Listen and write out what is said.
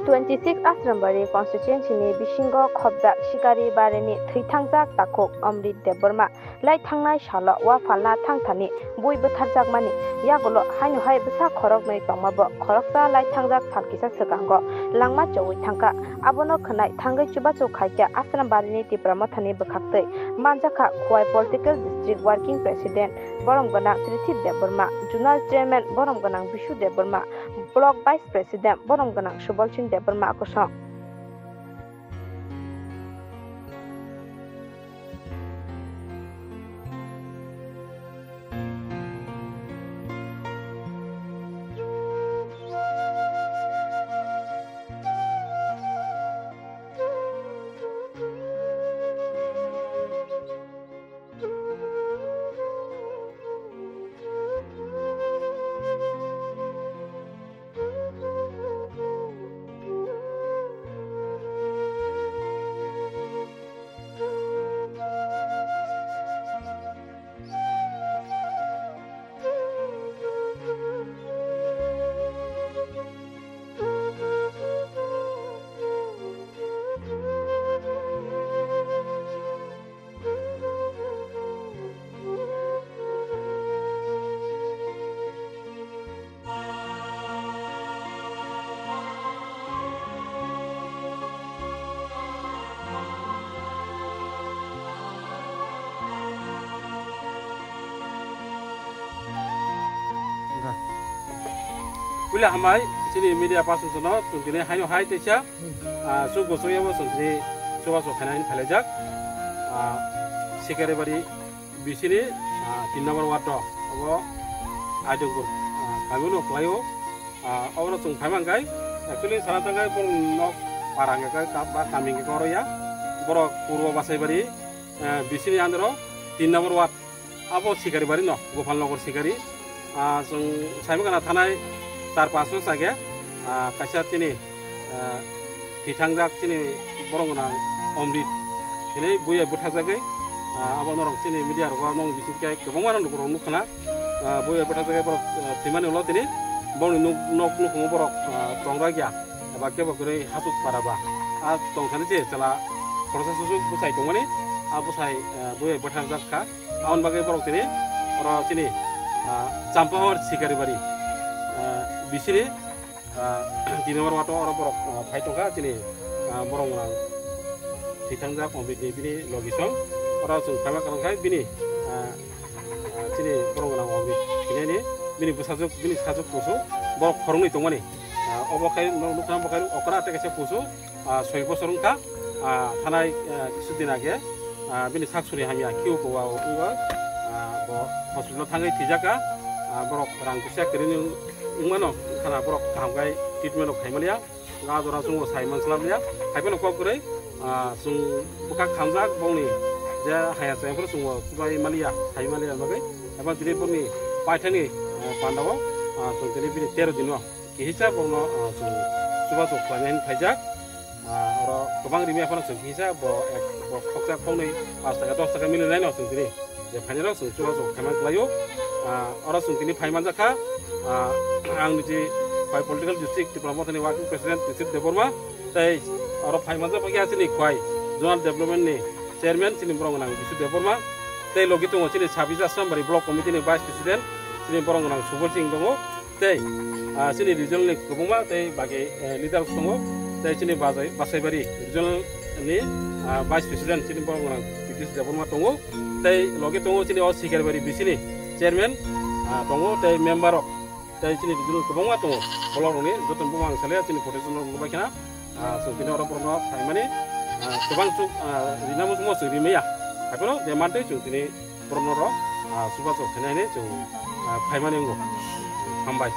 26 Asrambari constituency ni bisingo khobda shikari bareni thaitangjak takok Amrit Deborma lai thangnai shala wa falna thangthani boibo tharjakmani yagolo hainu hai bsa khorok nei tongmabo khoroksa lai thangjak salkisa segango langma choi thangka abono khnai thangai chubachu khaikya Asrambari ni tipramathani bkhaktei manjaka khwai political district working president boromgana Trithip Deborma Junal chairman boromgana Bishu Deborma block vice president boromgana Subalchin Deborma akosong Bila hamai sini media pasu sono tungkine haino hai techa su goso yabo sungri coba so khana ini phalajak sikare bari bisini 3 number wato abo ajogur kamuno playo awro tung phamangai actually sanatangai por no paranga ka ba kaming ko ya boro purbo basai bari bisini andro 3 number wat abo sikare bari no gopalnagar sikari sung saimagana thanai tar paso saja kasat ini ditangjak ini borongna Amrit ini buya buthajagai abon orang sini media roga nong bisikai kebongan nong borong nukna buya buthajagai borok timane ulot ini borong nok borok tongragya abake bakure hasut paraba tongkhane je chala proses susu busai tongani busai buya buthagjak ka aun bagai borok ini ora sini campur sikari bari bisini di nomor wato orang borok paitongka sini borong orang ditangjak Amrit bini logisong orang sung kama karangkai bini sini borong orang Amrit bini busajuk bini sajuk pusu borok korong itu mani obokai nukam bokai okra tekese pusu soibo sorungka tanai sudin age bini saksuri hanya kiu ko wa bo hospital tangai tijaka borok rang kusia kerini ingmano kana borok kamgai treatment of kaimalia ngadora sung saiman slamlia haibeno kokure sung buka kamjak bongni ja haya sayapur sung subai malia haimalia bagai aba direpurni paithani pandawo sung direpini 13 dino kihisa borno sung suba so planen phaijak oro gobang rimi afana sung kihisa bo khokjak bongni 5 taka 10 taka milin naino sung diri je phanjaro sung suba so kaman klayo oro sung dini phaimanjaka ang niji by political district diplomati working president Trithip Deborma tai oro phaimanja bagi asini khwai zonal development ni chairman sini borong nang Bishu Deborma tai logi tongo sini 26 Asrambari block committee ni vice president sini borong nang Subalchin dongo tai sini regional ni gobongma tai bagi leader tongo tai sini basai bari regional ni vice president sini borong nang Bishu Deborma tongo tai logi tongo sini o sikar bari bisini chairman tongo tai member tai sini dulu kebongwa tongo bolong ni joton bumang saleh sini protection ngobak kena so kini orang porno paimane kebang suk dinamu semua suri meya akono de mante suk kini porno ro suba so kena ini suk paimane ngo hambai